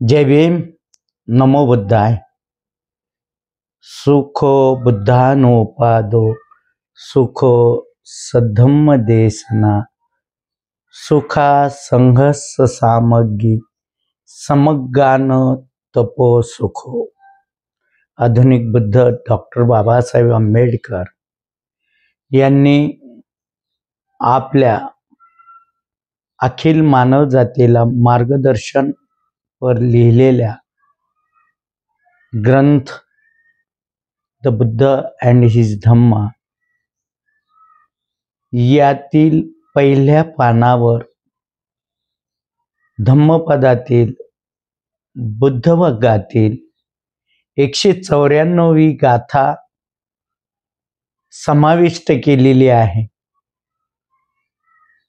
जय भीम. नमो बुद्धाय. सुखो बुद्धानोपादो सुखो सद्धम्म देशना सुखा संघस सामग्री समग्गान तपो सुखो. आधुनिक बुद्ध डॉक्टर बाबासाहेब आंबेडकर यांनी आपल्या अखिल मानव जातीला मार्गदर्शन वर लिहिलेल्या ग्रंथ द बुद्ध अँड हिज धम्मा यातील पहिल्या पानावर धम्मपदातील बुद्धवग्गातील 194वी गाथा समाविष्ट केलेली आहे.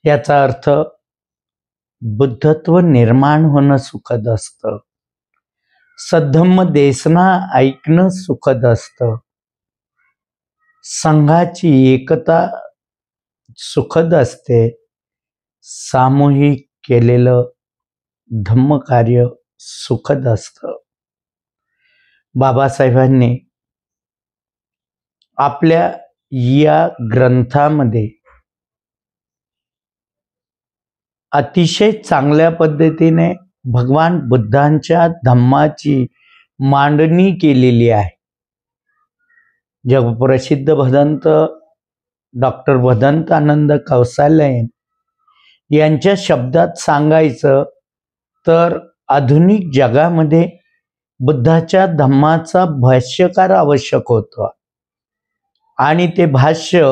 याचा अर्थ बुद्धत्व निर्माण होणं सुखद असतं, सद्धम्म देशना ऐकणं सुखद असतं, संघाची एकता सुखद असते, सामूहिक केलेलं धम्मकार्य सुखद असतं. बाबासाहेबांनी आपल्या या ग्रंथामध्ये अतिशय चांगल्या पद्धतीने भगवान बुद्धांच्या धम्माची मांडणी केलेली आहे. जगप्रसिद्ध भदंत डॉक्टर भदंत आनंद कौसालयन यांच्या शब्दात सांगायचं तर आधुनिक जगामध्ये बुद्धाच्या धम्माचा भाष्यकार आवश्यक होता आणि ते भाष्य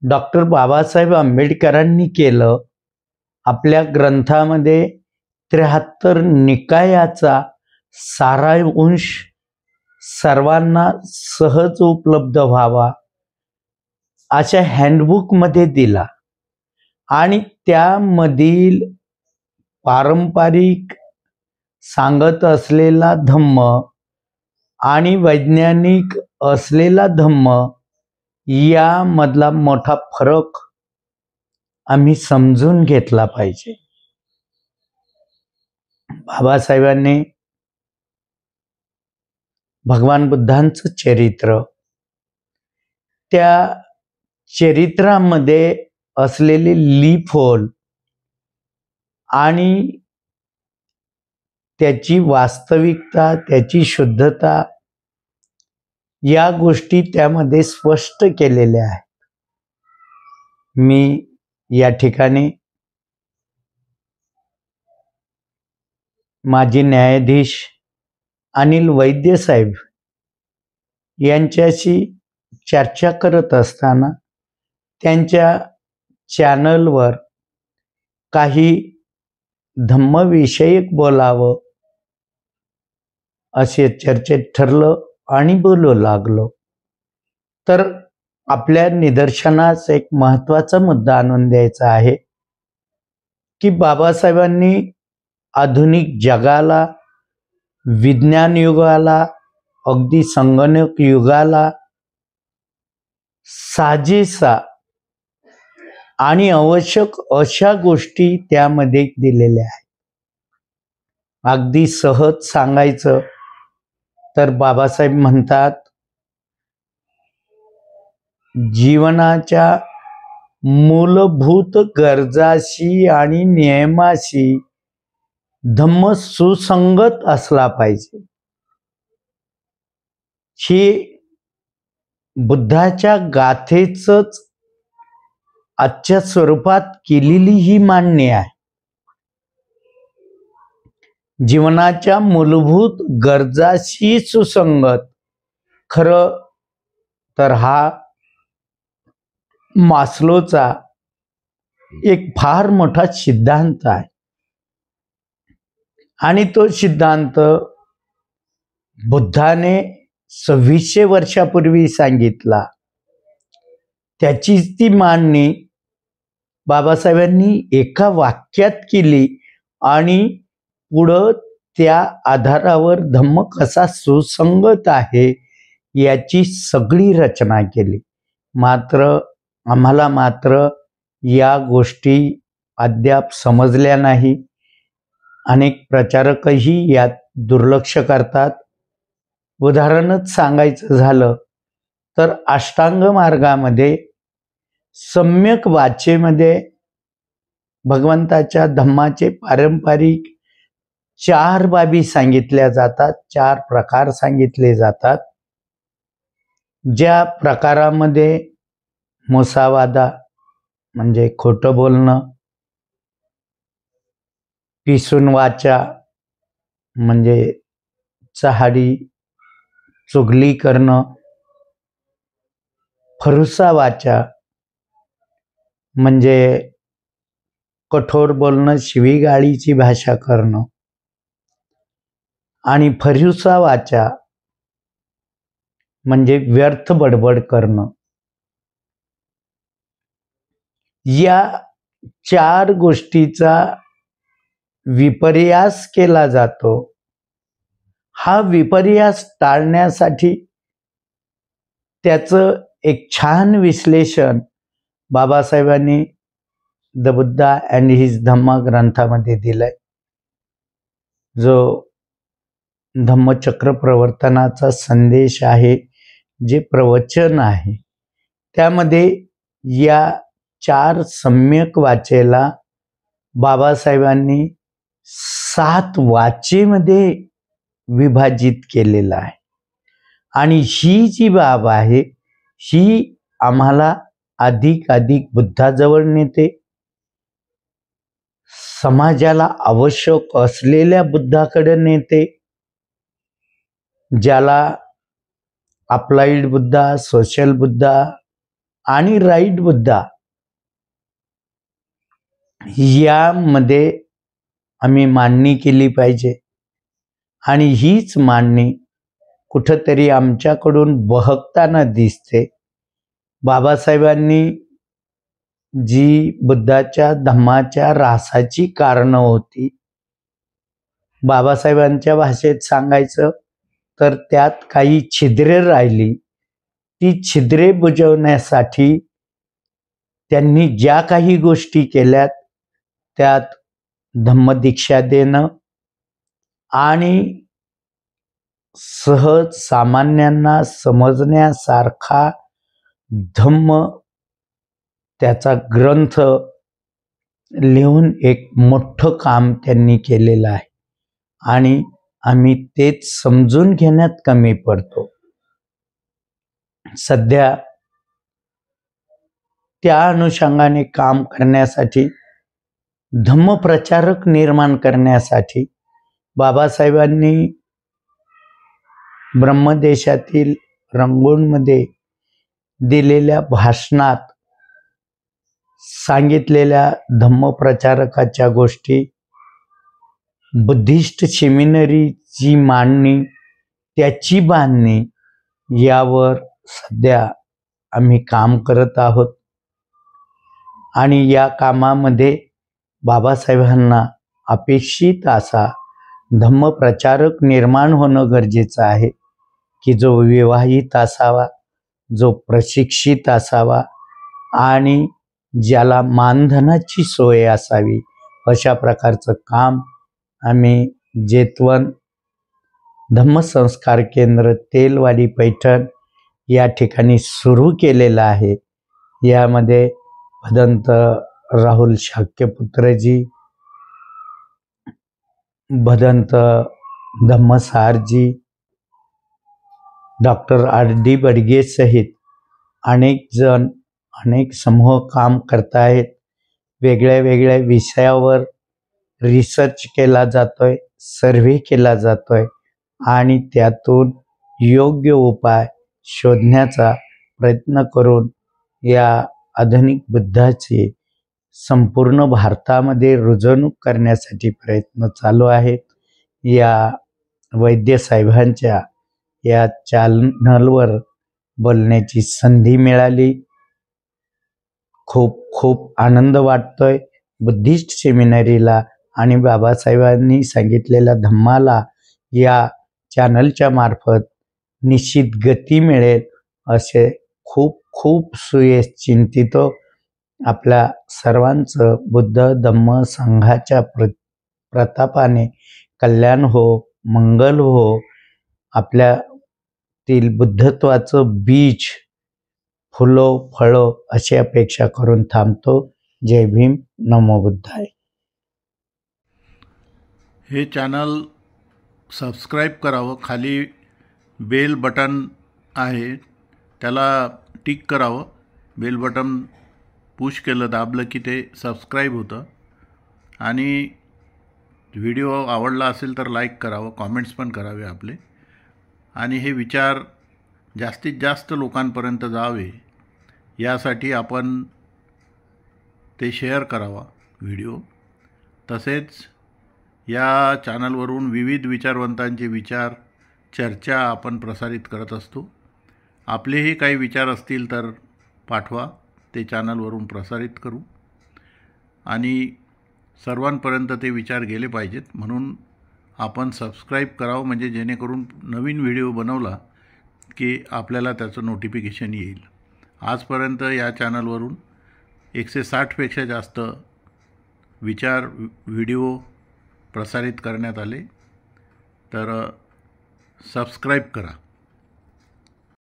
डॉक्टर बाबासाहेब आंबेडकरांनी केलं. आपल्या ग्रंथामध्ये 73 निकायाचा सारांश सर्वांना सहज उपलब्ध व्हावा अशा हँडबुकमध्ये दिला आणि त्यामधील पारंपरिक सांगत असलेला धम्म आणि वैज्ञानिक असलेला धम्म यामधला मोठा फरक आम्ही समजून घेतला पाहिजे. बाबासाहेबांनी भगवान बुद्धांचं चरित्र, त्या चरित्रामध्ये असलेले लीप होल आणि त्याची वास्तविकता, त्याची शुद्धता या गोष्टी त्यामध्ये स्पष्ट केलेल्या आहेत. मी या ठिकाणी माजी न्यायाधीश अनिल वैद्य साहेब यांच्याशी चर्चा करत असताना त्यांच्या चॅनलवर काही धम्मविषयक बोलावं असे चर्चेत ठरलं आणि बोलू लागलो. तर आपल्या निदर्शनास एक महत्त्वाचा मुद्दा आणून द्यायचा आहे की बाबासाहेबांनी आधुनिक जगाला, विज्ञान युगाला, अगदी संगणक युगाला साजेसा आणि आवश्यक अशा गोष्टी त्यामध्ये दिलेल्या आहेत. अगदी सहज सांगायचं तर बाबासाहेब म्हणतात, जीवनाच्या मूलभूत गरजाशी आणि नियमाशी धम्म सुसंगत असला पाहिजे. ही बुद्धाच्या गाथेचंच आजच्या स्वरूपात केलेली ही मांडणी आहे. जीवनाच्या मूलभूत गरजाशी सुसंगत. खरं तर हा मास्लोचा एक फार मोठा सिद्धांत आहे आणि तो सिद्धांत बुद्धाने 2600 वर्षापूर्वी सांगितला. त्याची ती मांडणी बाबासाहेबांनी एका वाक्यात केली आणि पुढं त्या आधारावर धम्म कसा सुसंगत आहे याची सगळी रचना केली. आम्हाला या गोष्टी अद्याप समजल्या नाही. अनेक प्रचारकही यात दुर्लक्ष करतात. उदाहरणच सांगायचं झालं तर अष्टांग मार्गामध्ये सम्यक वाचेमध्ये भगवंताच्या धम्माचे पारंपरिक 4 बाबी सांगितल्या जातात, 4 प्रकार सांगितले जातात. ज्या प्रकारामध्ये मुसावादा म्हणजे खोटं बोलणं, पिसून वाचा म्हणजे चहाडी चुगली करणं, फरुसा वाचा म्हणजे कठोर बोलणं, शिवीगाळीची भाषा करणं, आणि फरुसा वाचा म्हणजे व्यर्थ बडबड करणं. या 4 गोष्टीचा विपर्यास केला जातो. हा विपर्यास टाळण्यासाठी त्याचं एक छान विश्लेषण बाबासाहेबांनी द बुद्धा अँड हिज धम्मा ग्रंथामध्ये दिलाय, जो धम्मचक्र प्रवर्तनाचा संदेश आहे, जे प्रवचन आहे. त्यामध्ये या 4 सम्यक वाचेला बाबासाहेबांनी 7 वाचेमध्ये विभाजित केलेलं आहे. आणि ही जी बाब आहे ही आम्हाला अधिक बुद्धाजवळ नेते, समाजाला आवश्यक असलेल्या बुद्धाकडे नेते, ज्याला अप्लाइड बुद्धा, सोशल बुद्धा आणि राईट बुद्धा यामध्ये आम्ही मांडणी केली पाहिजे. आणि हीच मांडणी कुठंतरी आमच्याकडून बहकताना दिसते. बाबासाहेबांनी जी बुद्धाच्या धम्माच्या रासाची कारणं होती, बाबासाहेबांच्या भाषेत सांगायचं तर त्यात काही छिद्रे राहिली. ती छिद्रे बुजवण्यासाठी त्यांनी ज्या काही गोष्टी केल्यात त्यात धम्मदीक्षा देणं आणि सहज सामान्यांना समजण्यासारखा धम्म त्याचा ग्रंथ लिहून एक मोठं काम त्यांनी केलेलं आहे. आणि आम्ही तेच समजून घेण्यात कमी पडतो. सध्या त्या अनुषंगाने काम करण्यासाठी, धम्मप्रचारक निर्माण करण्यासाठी बाबासाहेबांनी ब्रह्मदेशातील रंगूनमध्ये दिलेल्या भाषणात सांगितलेल्या धम्मप्रचारकाच्या गोष्टी, बुद्धिस्ट सेमिनरीची मांडणी, त्याची बांधणी यावर सध्या आम्ही काम करत आहोत. आणि या कामामध्ये बाबासाहेबांना अपेक्षित असा धम्मप्रचारक निर्माण होणं गरजेचं आहे, की जो विवाहित असावा, जो प्रशिक्षित असावा आणि ज्याला मानधनाची सोय असावी, अशा प्रकारचं काम आम्ही जेतवन धम्मसंस्कार केंद्र तेलवाडी पैठण या ठिकाणी सुरू केलेलं आहे. यामध्ये भदंत राहुल शाक्यपुत्रजी, भदंत धम्मसारजी, डॉक्टर RD बडगे सहित अनेक जण, अनेक समूह काम करतायत. वेगळ्या वेगळ्या विषयावर रिसर्च केला जातोय, सर्व्हे केला जातोय आणि त्यातून योग्य उपाय शोधण्याचा प्रयत्न करून या आधुनिक बुद्धाची संपूर्ण भारतामध्ये रुजवणूक करण्यासाठी प्रयत्न चालू आहेत. या वैद्य साहेबांच्या या चॅनलवर बोलण्याची संधी मिळाली. खूप खूप आनंद वाटतोय. बुद्धिस्ट सेमिनरीला आणि बाबासाहेबांनी सांगितलेल्या धम्माला या चॅनलच्या मार्फत निश्चित गती मिळेल असे खूप खूप सुचिंतित आपल्या सर्वांचं बुद्ध धम्म संघाच्या प्रतापाने कल्याण हो, मंगल हो, आपल्यातील बुद्धत्वाचं बीज फुलो फळो अशी अपेक्षा करून थांबतो. जय भीम, नमो बुद्धाय. हे चॅनल सबस्क्राईब करावं. खाली बेल बटन आहे, त्याला टिक करावं. बेल बटन पुश केलं, दाबलं की ते सबस्क्राईब होतं. आणि व्हिडिओ आवडला असेल तर लाईक करावं, कॉमेंट्स पण करावे आपले. आणि हे विचार जास्तीत जास्त लोकांपर्यंत जावे यासाठी आपण ते शेअर करावा व्हिडिओ. तसेच या चॅनलवरून विविध विचारवंतांचे विचार, चर्चा आपण प्रसारित करत असतो. आपलेही काही विचार असतील तर पाठवा, ते चॅनलवरून प्रसारित करू. आणि सर्वांपर्यंत ते विचार गेले पाहिजेत, म्हणून आपण सबस्क्राईब करावं, म्हणजे जेणेकरून नवीन व्हिडिओ बनवला की आपल्याला त्याचं नोटिफिकेशन येईल. आजपर्यंत या चॅनलवरून 160पेक्षा जास्त विचार व्हिडिओ प्रसारित करण्यात आले. तर सबस्क्राईब करा.